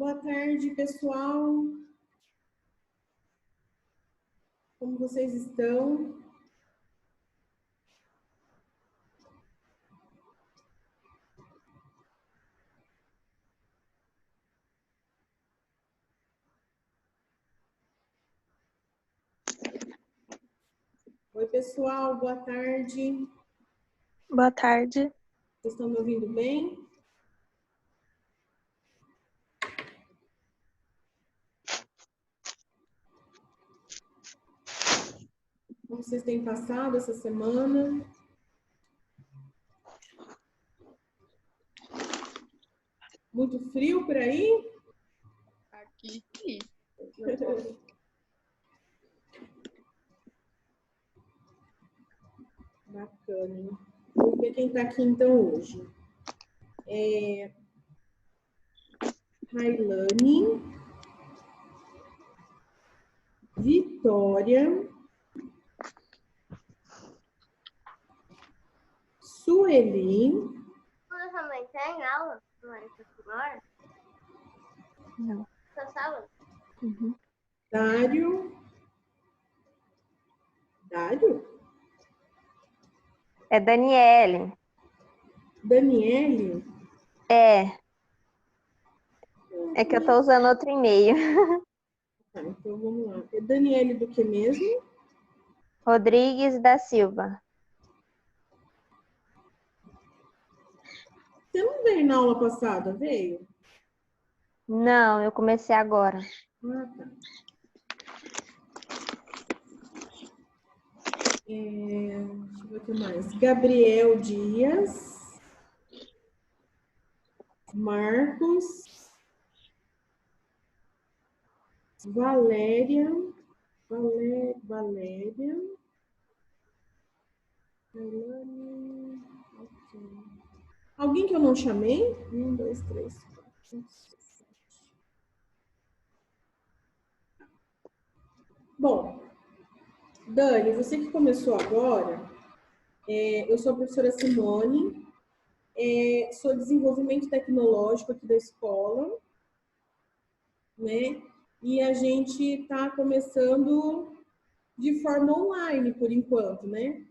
Boa tarde, pessoal. Como vocês estão? Oi, pessoal, boa tarde. Boa tarde. Vocês estão me ouvindo bem? Como vocês têm passado essa semana? Muito frio por aí? Aqui, sim. Bacana. Vamos ver quem está aqui então hoje. Railane, Vitória, Sueli. Você também tem aula no particular? Não. Só sábado? Uhum. Dário. Dário? É Daniele. Daniele? É que eu tô usando outro e-mail. Tá, então vamos lá. É Daniele do que mesmo? Rodrigues da Silva. Você não veio na aula passada, veio? Não, eu comecei agora. Ah, tá. Deixa eu ver o que mais. Gabriel Dias. Marcos. Valéria. Valéria. Ok. Alguém que eu não chamei? 1, 2, 3, 4, 5, 6, 7. Bom, Dani, você que começou agora, eu sou a professora Simone, sou desenvolvimento tecnológico aqui da escola, né? E a gente está começando de forma online por enquanto, né?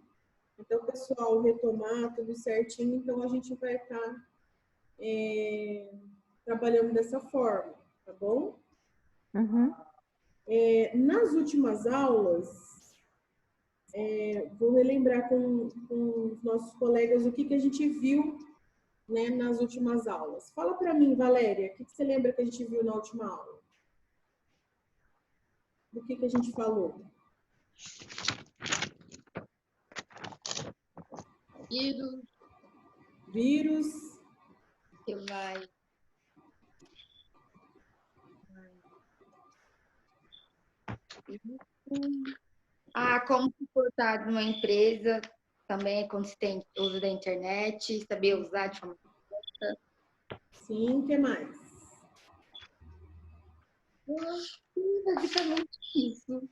Então, o pessoal retomar tudo certinho, então a gente vai estar trabalhando dessa forma, tá bom? Uhum. Nas últimas aulas, vou relembrar com os nossos colegas o que a gente viu, né, nas últimas aulas. Fala para mim, Valéria, o que você lembra que a gente viu na última aula? Do que a gente falou? Vírus. Que vai. Como se portar numa empresa também, quando você tem uso da internet, saber usar de forma correta. Sim, o que mais? Basicamente isso.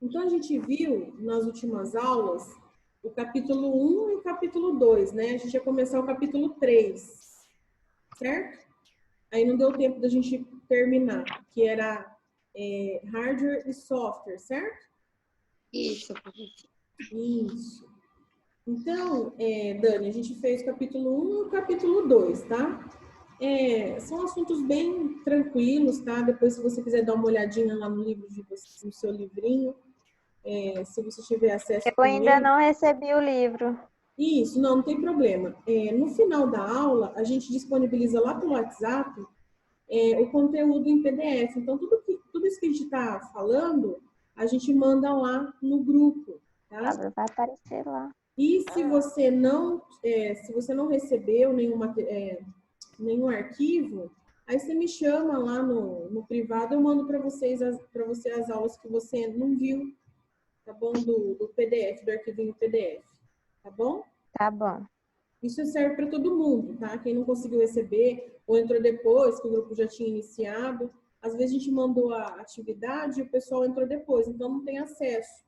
Então, a gente viu nas últimas aulas o capítulo 1 e o capítulo 2, né? A gente ia começar o capítulo 3, certo? Aí não deu tempo da gente terminar, que era hardware e software, certo? Isso, professor. Isso. Então, Dani, a gente fez o capítulo 1 e o capítulo 2, tá? São assuntos bem tranquilos, tá? Depois, se você quiser dar uma olhadinha lá no livro de você, no seu livrinho, se você tiver acesso Eu com ainda ele. não recebi o livro. Isso, não tem problema. No final da aula, a gente disponibiliza lá pelo WhatsApp o conteúdo em PDF. Então, tudo isso que a gente está falando, a gente manda lá no grupo, tá? Vai aparecer lá. E se você não recebeu nenhum arquivo, aí você me chama lá no privado, eu mando para você as aulas que você não viu, tá bom? Do PDF, do arquivinho PDF, tá bom? Tá bom. Isso serve para todo mundo, tá? Quem não conseguiu receber ou entrou depois, que o grupo já tinha iniciado, às vezes a gente mandou a atividade e o pessoal entrou depois, então não tem acesso.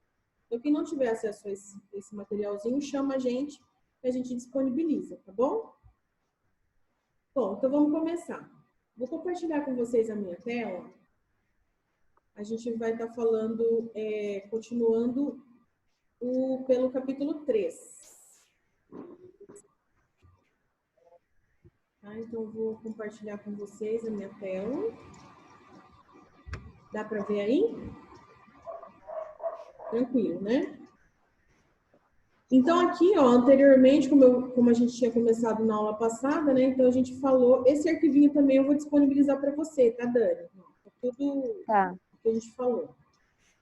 Então, quem não tiver acesso a esse materialzinho, chama a gente e a gente disponibiliza, tá bom? Bom, então vamos começar. Vou compartilhar com vocês a minha tela. A gente vai estar falando, continuando pelo capítulo 3. Tá? Então, vou compartilhar com vocês a minha tela. Dá para ver aí? Tranquilo, né? Então, aqui, ó, anteriormente, como a gente tinha começado na aula passada, né? Então, a gente falou... Esse arquivinho também eu vou disponibilizar para você, tá, Dani? Tudo que a gente falou.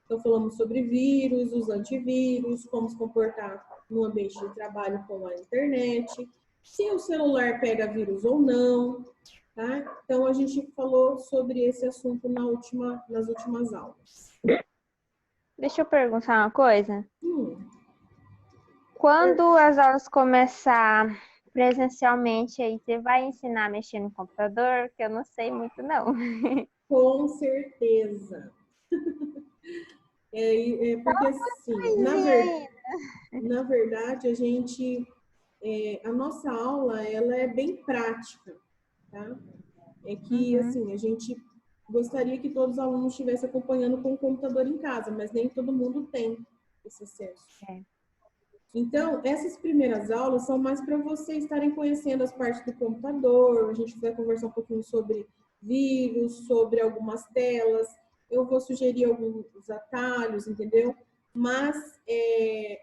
Então, falamos sobre vírus, os antivírus, como se comportar no ambiente de trabalho com a internet, se o celular pega vírus ou não, tá? Então, a gente falou sobre esse assunto nas últimas aulas. Deixa eu perguntar uma coisa. Quando as aulas começar presencialmente, aí você vai ensinar a mexer no computador? Que eu não sei muito, não. Com certeza. Porque, assim, na verdade, a nossa aula, ela é bem prática, tá? É que, assim, a gente gostaria que todos os alunos estivessem acompanhando com o computador em casa, mas nem todo mundo tem esse acesso. Então, essas primeiras aulas são mais para vocês estarem conhecendo as partes do computador, a gente vai conversar um pouquinho sobre vírus, sobre algumas telas, eu vou sugerir alguns atalhos, entendeu? Mas,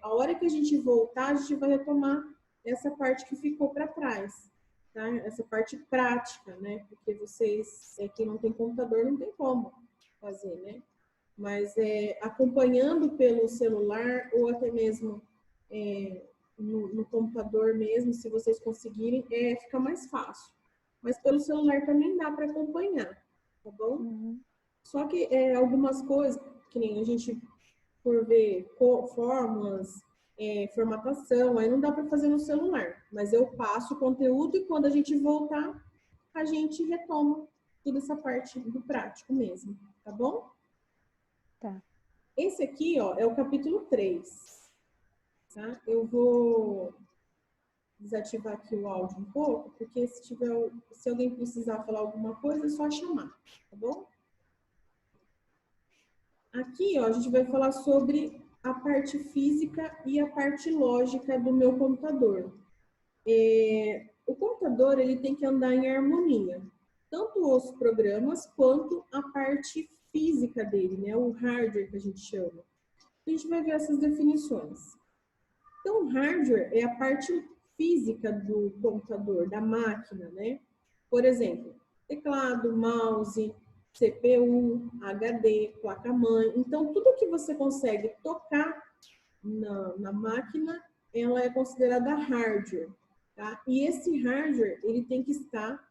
a hora que a gente voltar, a gente vai retomar essa parte que ficou para trás, tá? Essa parte prática, né? Porque vocês, quem não tem computador, não tem como fazer, né? Mas, acompanhando pelo celular ou até mesmo no computador mesmo, se vocês conseguirem, fica mais fácil. Mas pelo celular também dá para acompanhar, tá bom? Só que algumas coisas, que nem a gente por ver fórmulas, formatação, aí não dá para fazer no celular. Mas eu passo o conteúdo e quando a gente voltar, a gente retoma toda essa parte do prático mesmo, tá bom? Tá. Esse aqui, ó, é o capítulo 3. Tá? Eu vou desativar aqui o áudio um pouco, porque se alguém precisar falar alguma coisa, é só chamar, tá bom? Aqui, ó, a gente vai falar sobre a parte física e a parte lógica do meu computador. O computador, ele tem que andar em harmonia, tanto os programas quanto a parte física dele, né? O hardware que a gente chama. A gente vai ver essas definições. Então, o hardware é a parte física do computador, da máquina, né? Por exemplo, teclado, mouse, CPU, HD, placa-mãe. Então, tudo que você consegue tocar na máquina, ela é considerada hardware, tá? E esse hardware, ele tem que estar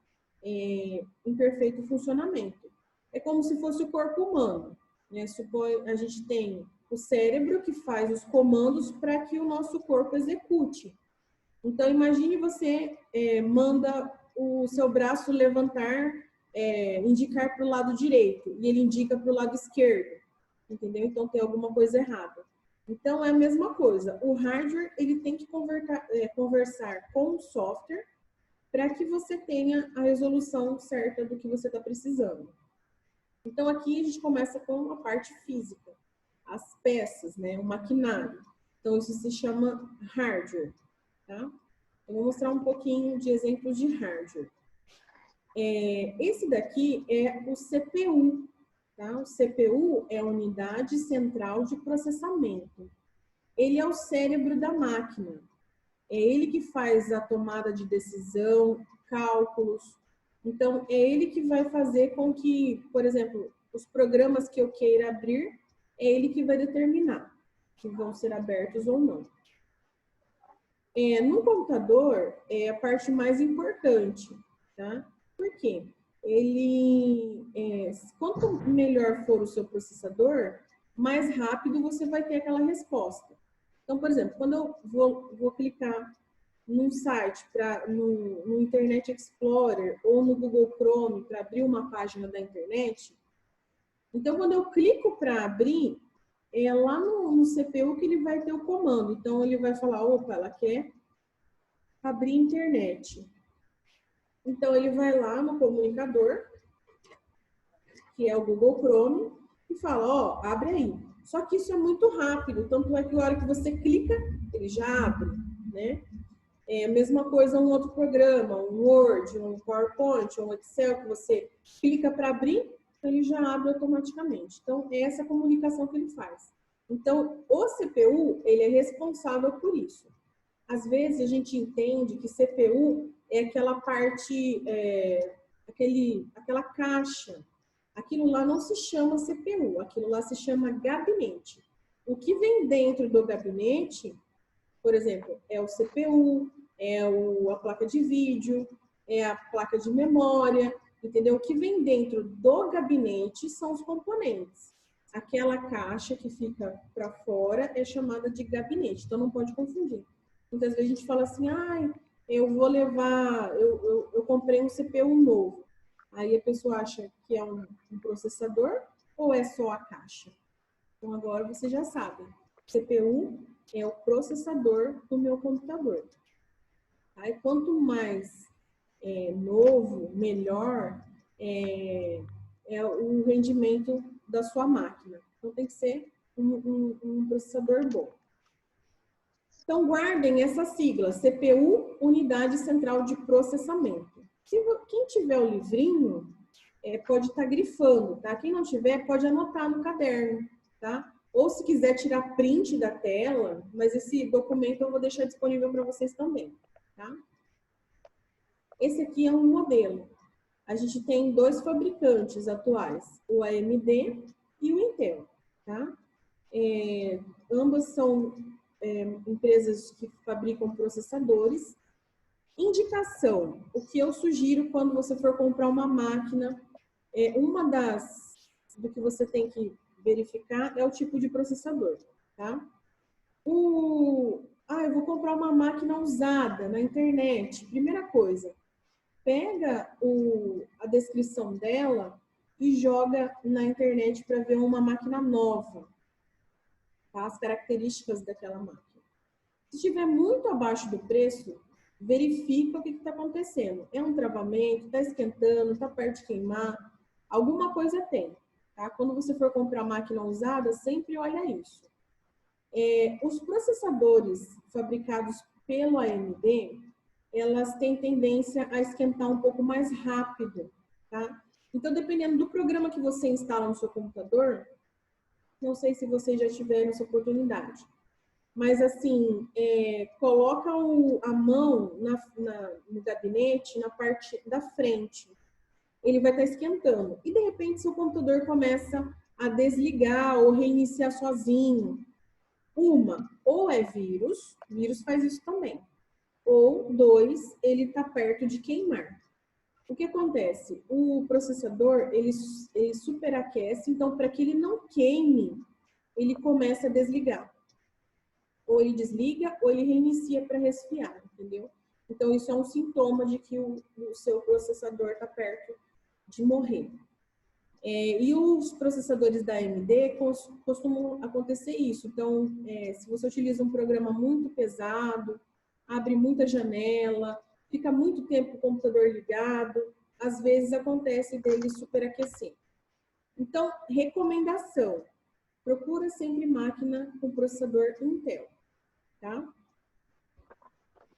em perfeito funcionamento. É como se fosse o corpo humano, né? A gente tem o cérebro que faz os comandos para que o nosso corpo execute. Então, imagine você manda o seu braço levantar, indicar para o lado direito, e ele indica para o lado esquerdo, entendeu? Então, tem alguma coisa errada. Então, é a mesma coisa. O hardware, ele tem que conversar com o software para que você tenha a resolução certa do que você está precisando. Então, aqui a gente começa com a parte física, as peças, né? O maquinário. Então, isso se chama hardware, tá? Eu vou mostrar um pouquinho de exemplos de hardware. Esse daqui é o CPU, tá? O CPU é a unidade central de processamento. Ele é o cérebro da máquina. É ele que faz a tomada de decisão, cálculos. Então, é ele que vai fazer com que, por exemplo, os programas que eu queira abrir, é ele que vai determinar se vão ser abertos ou não. No computador, é a parte mais importante, tá? Por quê? Quanto melhor for o seu processador, mais rápido você vai ter aquela resposta. Então, por exemplo, quando eu vou clicar num site, no Internet Explorer ou no Google Chrome para abrir uma página da internet, então quando eu clico para abrir, é lá no CPU que ele vai ter o comando. Então, ele vai falar, opa, ela quer abrir internet. Então, ele vai lá no comunicador, que é o Google Chrome, e fala, ó, abre aí. Só que isso é muito rápido, tanto é que a hora que você clica, ele já abre, né? É a mesma coisa um outro programa, um Word, um PowerPoint, um Excel, que você clica para abrir, ele já abre automaticamente. Então, é essa comunicação que ele faz. Então, o CPU, ele é responsável por isso. Às vezes, a gente entende que CPU é aquela parte, aquela caixa. Aquilo lá não se chama CPU, aquilo lá se chama gabinete. O que vem dentro do gabinete, por exemplo, é o CPU, a placa de vídeo, é a placa de memória, entendeu? O que vem dentro do gabinete são os componentes. Aquela caixa que fica para fora é chamada de gabinete, então não pode confundir. Muitas vezes a gente fala assim, eu vou levar, eu comprei um CPU novo. Aí a pessoa acha que é um processador ou é só a caixa? Então agora você já sabe. CPU é o processador do meu computador. Aí quanto mais novo, melhor é o rendimento da sua máquina. Então tem que ser um processador bom. Então guardem essa sigla, CPU, Unidade Central de Processamento. Quem tiver o livrinho, pode estar grifando, tá? Quem não tiver, pode anotar no caderno, tá? Ou se quiser tirar print da tela, mas esse documento eu vou deixar disponível para vocês também, tá? Esse aqui é um modelo. A gente tem 2 fabricantes atuais, o AMD e o Intel, tá? Ambas são empresas que fabricam processadores. Indicação, o que eu sugiro quando você for comprar uma máquina, do que você tem que verificar é o tipo de processador, tá? Eu vou comprar uma máquina usada na internet. Primeira coisa, pega a descrição dela e joga na internet para ver uma máquina nova, tá? As características daquela máquina. Se estiver muito abaixo do preço, verifica o que está acontecendo. É um travamento, está esquentando, está perto de queimar, alguma coisa tem. Tá? Quando você for comprar máquina usada, sempre olha isso. Os processadores fabricados pelo AMD, elas têm tendência a esquentar um pouco mais rápido. Tá? Então, dependendo do programa que você instala no seu computador, não sei se vocês já tiveram essa oportunidade, mas assim, coloca a mão no gabinete, na parte da frente. Ele vai estar esquentando. E de repente seu computador começa a desligar ou reiniciar sozinho. Ou é vírus faz isso também. Ou 2, ele está perto de queimar. O que acontece? O processador, ele superaquece, então para que ele não queime, ele começa a desligar. Ou ele desliga, ou ele reinicia para resfriar, entendeu? Então, isso é um sintoma de que o seu processador está perto de morrer. E os processadores da AMD costumam acontecer isso. Então, se você utiliza um programa muito pesado, abre muita janela, fica muito tempo com o computador ligado, às vezes acontece dele superaquecer. Então, recomendação, procura sempre máquina com processador Intel. Tá?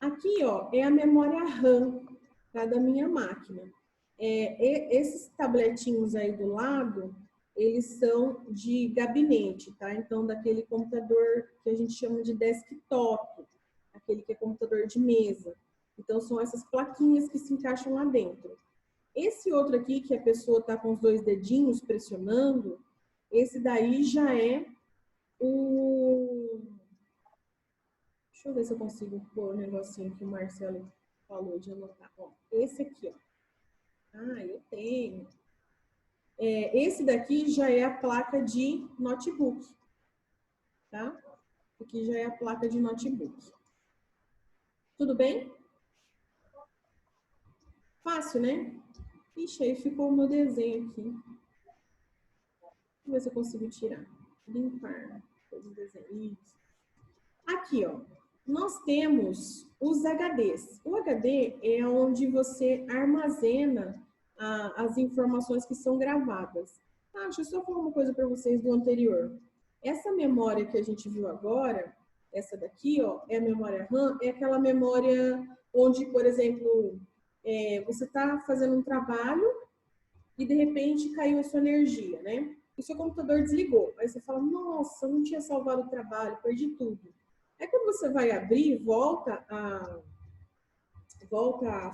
Aqui, ó, é a memória RAM, tá, da minha máquina. Esses tabletinhos aí do lado, eles são de gabinete, tá? Então, daquele computador que a gente chama de desktop, aquele que é computador de mesa. Então, são essas plaquinhas que se encaixam lá dentro. Esse outro aqui, que a pessoa tá com os 2 dedinhos pressionando, esse daí já é Deixa eu ver se eu consigo pôr o negocinho que o Marcelo falou de anotar. Ó, esse aqui, ó. Eu tenho. Esse daqui já é a placa de notebook, tá? Aqui já é a placa de notebook. Tudo bem? Fácil, né? Ixi, aí ficou o meu desenho aqui. Deixa eu ver se eu consigo tirar. Limpar todos os desenhos. Aqui, ó. nós temos os HDs. O HD é onde você armazena as informações que são gravadas. Deixa eu só falar uma coisa para vocês do anterior. Essa memória que a gente viu agora, essa daqui, ó, é a memória RAM, é aquela memória onde, por exemplo, você está fazendo um trabalho e de repente caiu a sua energia, né? E o seu computador desligou. Aí você fala, nossa, eu não tinha salvado o trabalho, perdi tudo. Aí quando você vai abrir, volta a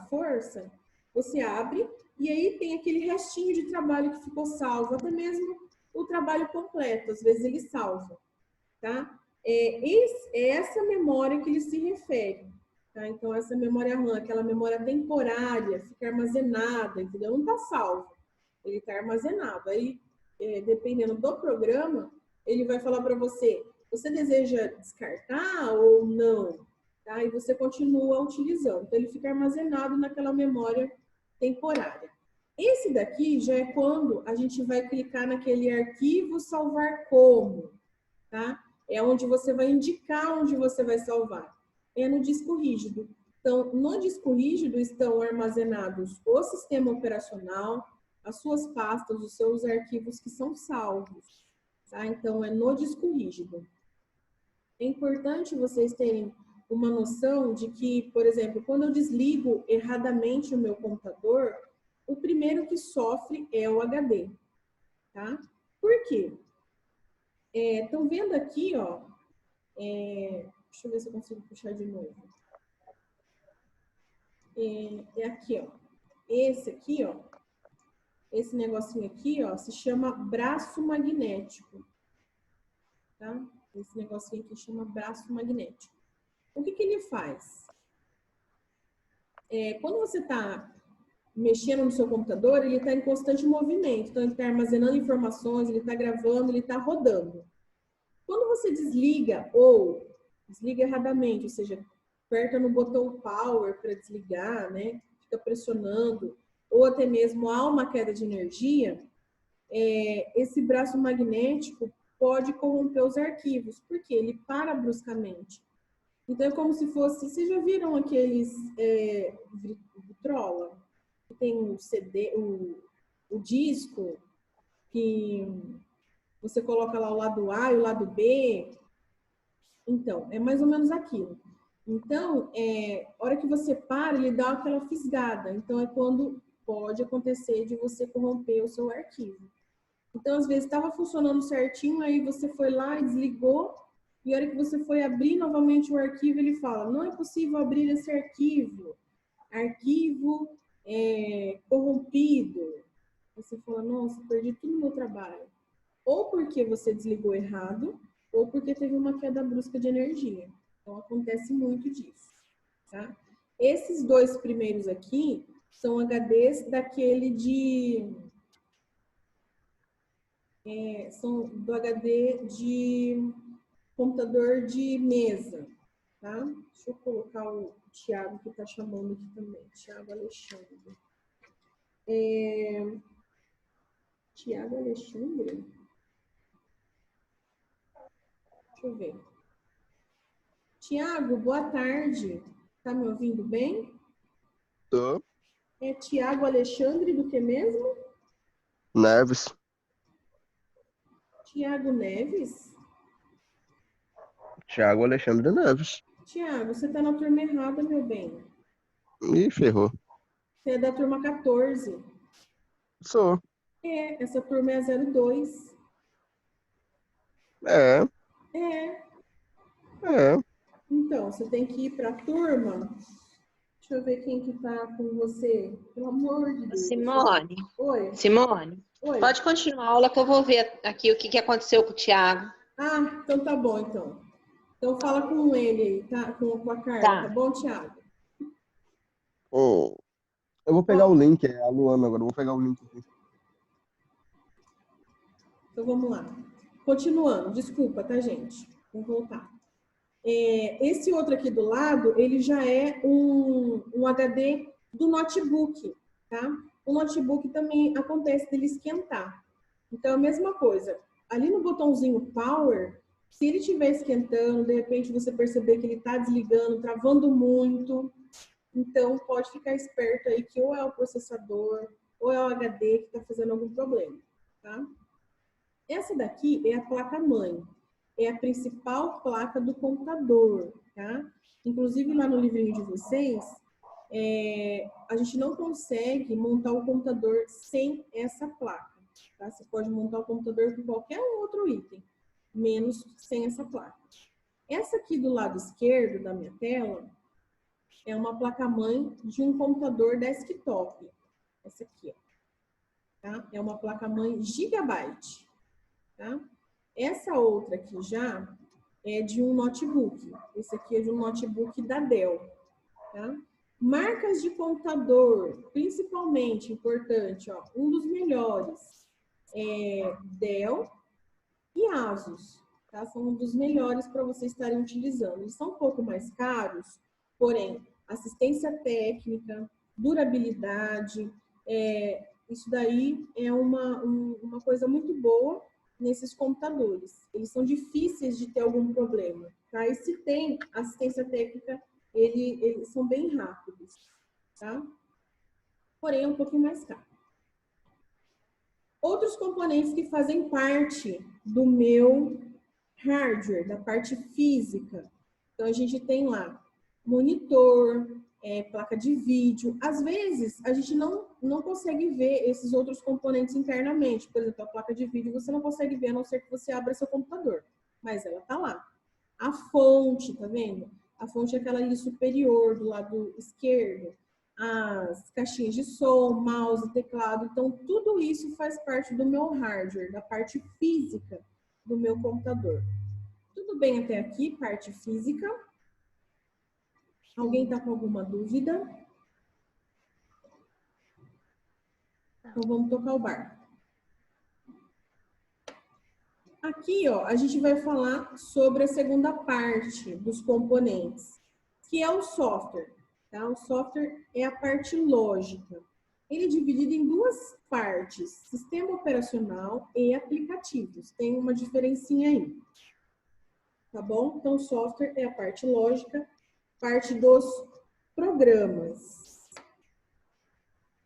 força, você abre e aí tem aquele restinho de trabalho que ficou salvo, até mesmo o trabalho completo, às vezes ele salva, tá? É essa memória que ele se refere, tá? Então, essa memória RAM, aquela memória temporária, fica armazenada, entendeu? Não está salvo, ele está armazenado. Aí, dependendo do programa, ele vai falar para você, você deseja descartar ou não? Tá? E você continua utilizando. Então, ele fica armazenado naquela memória temporária. Esse daqui já é quando a gente vai clicar naquele arquivo salvar como, tá? É onde você vai indicar onde você vai salvar. É no disco rígido. Então, no disco rígido estão armazenados o sistema operacional, as suas pastas, os seus arquivos que são salvos, tá? Então, é no disco rígido. É importante vocês terem uma noção de que, por exemplo, quando eu desligo erradamente o meu computador, o primeiro que sofre é o HD, tá? Por quê? Estão vendo aqui, ó, deixa eu ver se eu consigo puxar de novo. Aqui, ó, esse aqui, ó, esse negocinho aqui, ó, se chama braço magnético, tá? Esse negocinho aqui chama braço magnético. O que ele faz? Quando você está mexendo no seu computador, ele está em constante movimento. Então, ele está armazenando informações, ele está gravando, ele está rodando. Quando você desliga ou desliga erradamente, ou seja, aperta no botão power para desligar, né? Fica pressionando, ou até mesmo há uma queda de energia, esse braço magnético pode corromper os arquivos, porque ele para bruscamente. Então, é como se fosse... Vocês já viram aqueles vitrola? Que tem o CD, o disco, que você coloca lá o lado A e o lado B. Então, é mais ou menos aquilo. Então, a hora que você para, ele dá aquela fisgada. Então, é quando pode acontecer de você corromper o seu arquivo. Então, às vezes, estava funcionando certinho, aí você foi lá e desligou, e a hora que você foi abrir novamente o arquivo, ele fala, não é possível abrir esse arquivo. Arquivo corrompido. Aí você fala, nossa, perdi tudo no meu trabalho. Ou porque você desligou errado, ou porque teve uma queda brusca de energia. Então, acontece muito disso, tá? Esses dois primeiros aqui são HDs daquele são do HD de computador de mesa, tá? Deixa eu colocar o Thiago que está chamando aqui também. Thiago Alexandre. Thiago Alexandre? Deixa eu ver. Thiago, boa tarde. Tá me ouvindo bem? Tô. É Thiago Alexandre do que mesmo? Neves. Thiago Neves? Thiago Alexandre Neves. Thiago, você tá na turma errada, meu bem. Ih, ferrou. Você é da turma 14. Sou. Essa turma é a 02. É. Então, você tem que ir pra turma. Deixa eu ver quem que tá com você. Pelo amor de Deus. Simone. Oi. Simone. Oi. Pode continuar a aula que eu vou ver aqui o que aconteceu com o Thiago. Ah, então tá bom, então. Então fala com ele aí, tá? Com a Carla, tá bom, Thiago? Eu vou pegar o link, a Luana agora. Eu vou pegar o link aqui. Então vamos lá. Continuando, desculpa, tá, gente? Vamos voltar. Esse outro aqui do lado, ele já é um HD do notebook, tá? O notebook também acontece dele esquentar. Então, é a mesma coisa. Ali no botãozinho Power, Se ele estiver esquentando, de repente você perceber que ele está desligando, travando muito, então pode ficar esperto aí que ou é o processador ou é o HD que está fazendo algum problema, tá? Essa daqui é a placa-mãe, é a principal placa do computador, tá? Inclusive lá no livrinho de vocês, a gente não consegue montar o computador sem essa placa, tá? Você pode montar o computador com qualquer outro item, menos sem essa placa. Essa aqui do lado esquerdo da minha tela é uma placa-mãe de um computador desktop. Essa aqui, ó, tá? É uma placa-mãe Gigabyte, tá? Essa outra aqui já é de um notebook. Esse aqui é de um notebook da Dell, tá? Marcas de computador, principalmente importante, ó, um dos melhores é Dell e Asus, tá? São um dos melhores para vocês estarem utilizando. Eles são um pouco mais caros, porém, assistência técnica, durabilidade, isso daí é uma coisa muito boa nesses computadores. Eles são difíceis de ter algum problema, tá? E se tem assistência técnica, eles são bem rápidos, tá? Porém, é um pouquinho mais caro. Outros componentes que fazem parte do meu hardware, da parte física. Então, a gente tem lá monitor, placa de vídeo. Às vezes, a gente não consegue ver esses outros componentes internamente. Por exemplo, a placa de vídeo você não consegue ver, a não ser que você abra seu computador. Mas ela tá lá. A fonte, tá vendo? A fonte é aquela ali superior, do lado esquerdo. As caixinhas de som, mouse, teclado. Então, tudo isso faz parte do meu hardware, da parte física do meu computador. Tudo bem até aqui, parte física? Alguém está com alguma dúvida? Então, vamos tocar o barco. Aqui, ó, a gente vai falar sobre a segunda parte dos componentes, que é o software. Tá? O software é a parte lógica. Ele é dividido em duas partes, sistema operacional e aplicativos. Tem uma diferencinha aí. Tá bom? Então, o software é a parte lógica, parte dos programas.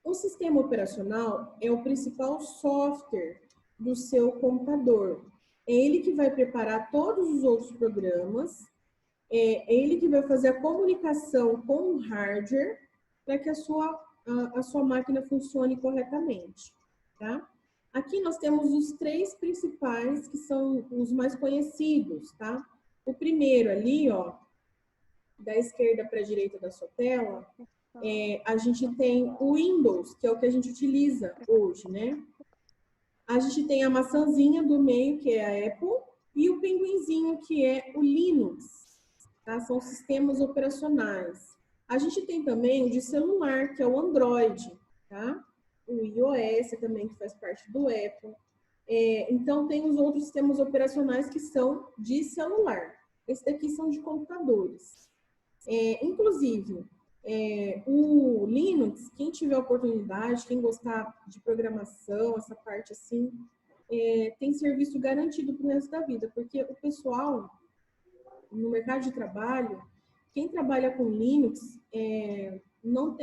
O sistema operacional é o principal software do seu computador. É ele que vai preparar todos os outros programas, é ele que vai fazer a comunicação com o hardware para que a sua máquina funcione corretamente, tá? Aqui nós temos os três principais, que são os mais conhecidos, tá? O primeiro ali, ó, da esquerda para a direita da sua tela, a gente tem o Windows, que é o que a gente utiliza hoje, né? A gente tem a maçãzinha do meio, que é a Apple, e o pinguinzinho, que é o Linux, tá? São sistemas operacionais. A gente tem também o de celular, que é o Android, tá? O iOS também, que faz parte do Apple. Então, tem os outros sistemas operacionais que são de celular. Esses daqui são de computadores. Inclusive, o Linux, quem tiver oportunidade, quem gostar de programação, essa parte assim, tem serviço garantido para o resto da vida, porque o pessoal, no mercado de trabalho, quem trabalha com Linux, não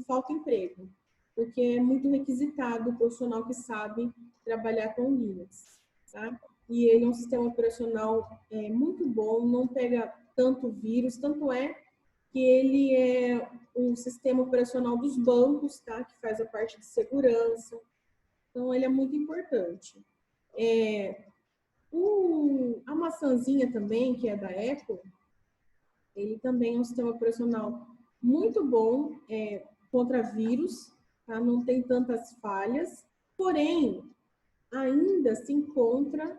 falta emprego, porque é muito requisitado o profissional que sabe trabalhar com Linux, tá? E ele é um sistema operacional muito bom, não pega tanto vírus, tanto é que ele é um sistema operacional dos bancos, tá? Que faz a parte de segurança. Então, ele é muito importante. A maçãzinha também, que é da Apple, ele também é um sistema operacional muito bom contra vírus, tá? Não tem tantas falhas, porém, ainda se encontra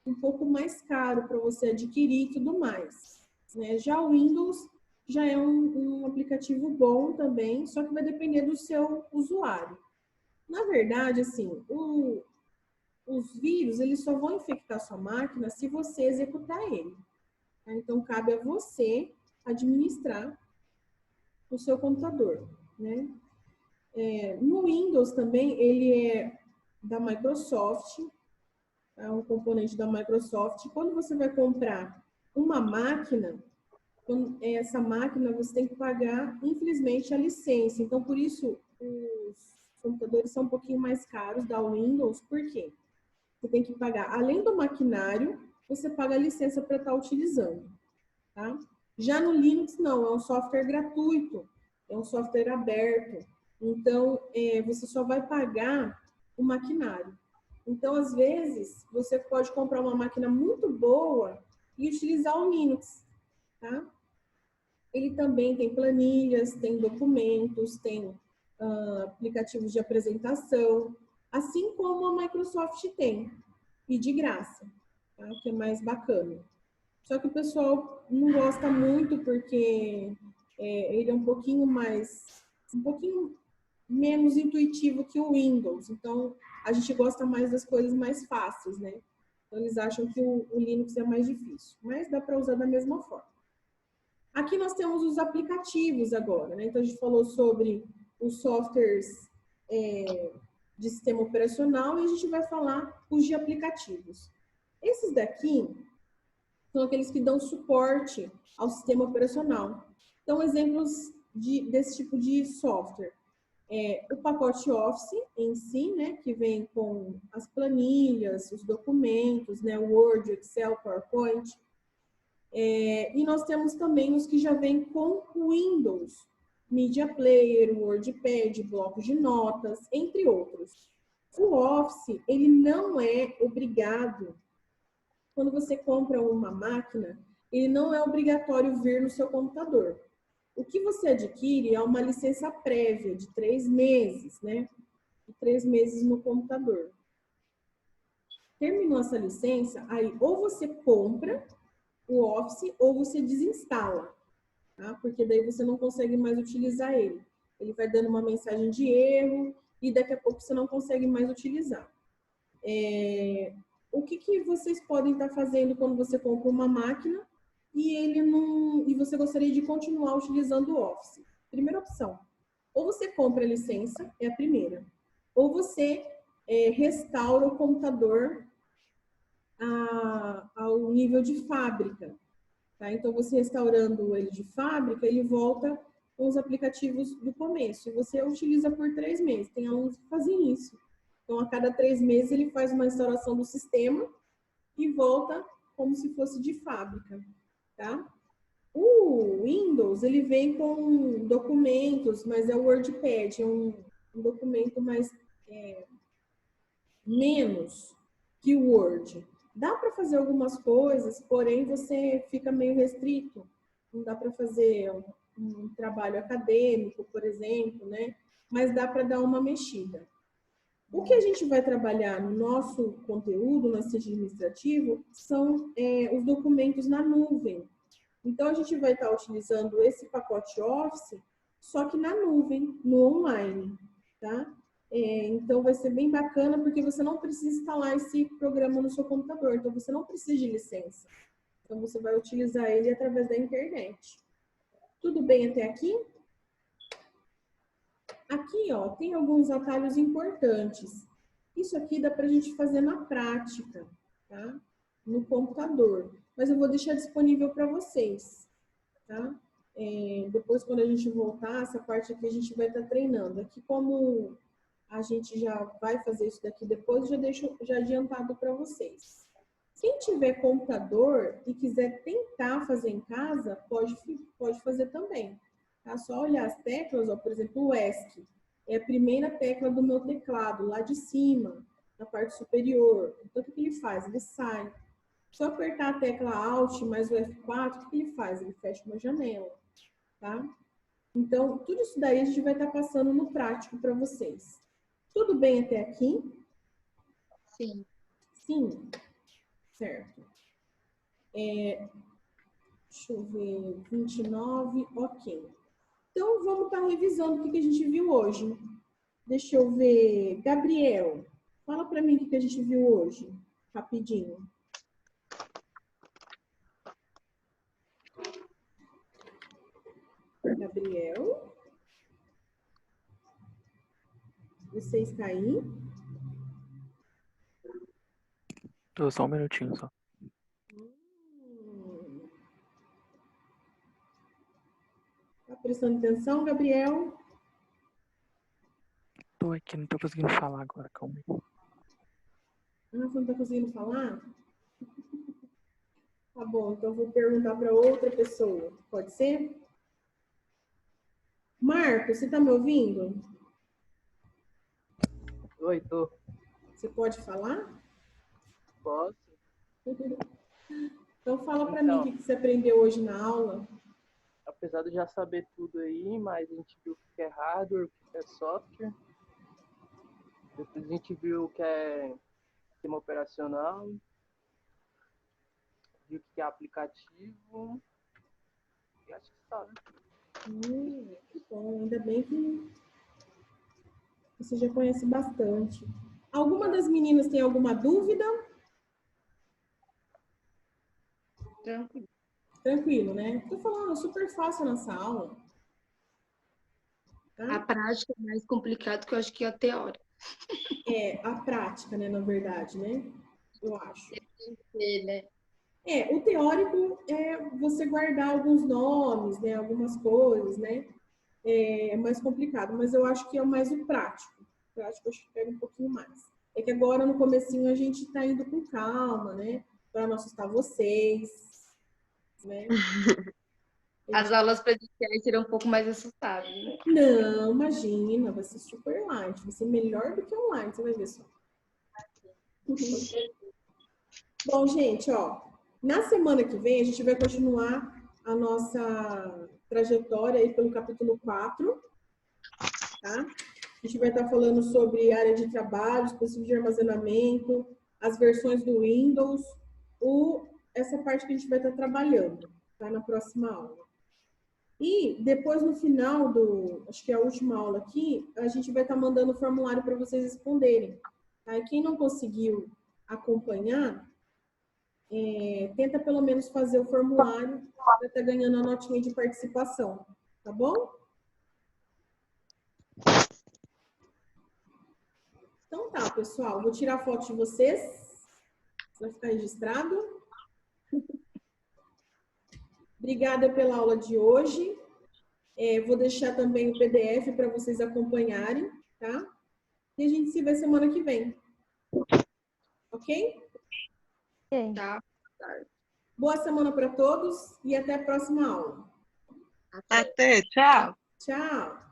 um pouco mais caro para você adquirir e tudo mais, né? Já o Windows já é um aplicativo bom também, só que vai depender do seu usuário. Na verdade, assim, os vírus, eles só vão infectar sua máquina se você executar ele, tá? Então, cabe a você administrar o seu computador, né? No Windows também, ele é da Microsoft, é um componente da Microsoft. Quando você vai comprar uma máquina, essa máquina você tem que pagar, infelizmente, a licença. Então, por isso, os computadores são um pouquinho mais caros da Windows. Por quê? Você tem que pagar, além do maquinário, você paga a licença para estar utilizando. Tá? Já no Linux, não, é um software gratuito, é um software aberto. Então, você só vai pagar o maquinário. Então, às vezes, você pode comprar uma máquina muito boa e utilizar o Linux. Tá? Ele também tem planilhas, tem documentos, tem aplicativos de apresentação, assim como a Microsoft tem, e de graça, tá? Que é mais bacana. Só que o pessoal não gosta muito porque ele é um pouquinho menos intuitivo que o Windows. Então, a gente gosta mais das coisas mais fáceis, né? Então, eles acham que o Linux é mais difícil, mas dá para usar da mesma forma. Aqui nós temos os aplicativos agora, né? Então, a gente falou sobre os softwares de sistema operacional e a gente vai falar os de aplicativos. Esses daqui são aqueles que dão suporte ao sistema operacional. Então, exemplos desse tipo de software. O pacote Office em si, né, que vem com as planilhas, os documentos, né, Word, Excel, PowerPoint. E nós temos também os que já vêm com Windows, Media Player, WordPad, bloco de notas, entre outros. O Office, ele não é obrigado, quando você compra uma máquina, ele não é obrigatório vir no seu computador. O que você adquire é uma licença prévia de 3 meses, né? De 3 meses no computador. Terminou essa licença, aí ou você compra o Office ou você desinstala, tá? Porque daí você não consegue mais utilizar ele. Ele vai dando uma mensagem de erro e daqui a pouco você não consegue mais utilizar. O que vocês podem estar fazendo quando você compra uma máquina e você gostaria de continuar utilizando o Office? Primeira opção, ou você compra a licença, é a primeira, ou você restaura o computador ao nível de fábrica. Tá? Então, você restaurando ele de fábrica, ele volta com os aplicativos do começo. E você utiliza por 3 meses. Tem alunos que fazem isso. Então, a cada 3 meses, ele faz uma restauração do sistema e volta como se fosse de fábrica. Tá? O Windows, ele vem com documentos, mas é o WordPad, é um documento mais menos que o Word. Dá para fazer algumas coisas, porém você fica meio restrito. Não dá para fazer um trabalho acadêmico, por exemplo, né? Mas dá para dar uma mexida. O que a gente vai trabalhar no nosso conteúdo, no assistente administrativo, são os documentos na nuvem. Então, a gente vai estar utilizando esse pacote Office, só que na nuvem, no online, tá? Então, vai ser bem bacana, porque você não precisa instalar esse programa no seu computador. Então, você não precisa de licença. Então, você vai utilizar ele através da internet. Tudo bem até aqui? Aqui, ó, tem alguns atalhos importantes. Isso aqui dá para a gente fazer na prática, tá? No computador. Mas eu vou deixar disponível para vocês, tá? Depois, quando a gente voltar, essa parte aqui a gente vai estar treinando. Aqui, como a gente já vai fazer isso daqui depois, já deixo já adiantado para vocês. Quem tiver computador e quiser tentar fazer em casa, pode fazer também. Tá? Só olhar as teclas, ó, por exemplo, o ESC. É a primeira tecla do meu teclado, lá de cima, na parte superior. Então, o que ele faz? Ele sai. Se eu apertar a tecla Alt mais o F4, o que ele faz? Ele fecha uma janela. Tá? Então, tudo isso daí a gente vai estar passando no prático para vocês. Tudo bem até aqui? Sim. Sim. Certo. Deixa eu ver. 29, ok. Então, vamos estar revisando o que a gente viu hoje. Deixa eu ver. Gabriel, fala para mim o que a gente viu hoje. Rapidinho. Gabriel? Você está aí? Tô só um minutinho só. Tá prestando atenção, Gabriel? Tô aqui, não tô conseguindo falar agora, calma aí. Ah, você não tá conseguindo falar? Tá bom, então eu vou perguntar para outra pessoa. Pode ser? Marco, você tá me ouvindo? Oi, tô. Você pode falar? Posso? Então fala para mim o que você aprendeu hoje na aula. Apesar de já saber tudo aí, mas a gente viu o que é hardware, o que é software. Depois a gente viu o que é sistema operacional, viu o que é aplicativo. E acho que só, né? Que bom, ainda bem que você já conhece bastante. Alguma das meninas tem alguma dúvida? Tranquilo. Tranquilo, né? Tô falando, é super fácil nessa aula. Tá? A prática é mais complicada que eu acho que a teórica. É, a prática, né, na verdade, né? Eu acho. Né? O teórico é você guardar alguns nomes, né, algumas coisas, né? É mais complicado, mas eu acho que é mais o prático. O prático eu acho que pega um pouquinho mais. É que agora, no comecinho, a gente tá indo com calma, né? Para não assustar vocês, né? As aulas presenciais serão um pouco mais assustadas, né? Não, imagina, vai ser super light, vai ser melhor do que online, você vai ver só. Bom, gente, ó, na semana que vem a gente vai continuar a nossa trajetória aí pelo capítulo 4, tá? A gente vai estar falando sobre área de trabalho, dispositivo de armazenamento, as versões do Windows, essa parte que a gente vai estar trabalhando, tá? Na próxima aula. E depois, no final acho que é a última aula aqui, a gente vai estar mandando o formulário para vocês responderem. Tá? E quem não conseguiu acompanhar, tenta pelo menos fazer o formulário para estar ganhando a notinha de participação. Tá bom? Então tá, pessoal. Vou tirar a foto de vocês. Vai ficar registrado. Obrigada pela aula de hoje. Vou deixar também o PDF para vocês acompanharem, tá? E a gente se vê semana que vem. Ok? Tá. Boa semana para todos e até a próxima aula. Até, tchau. Tchau!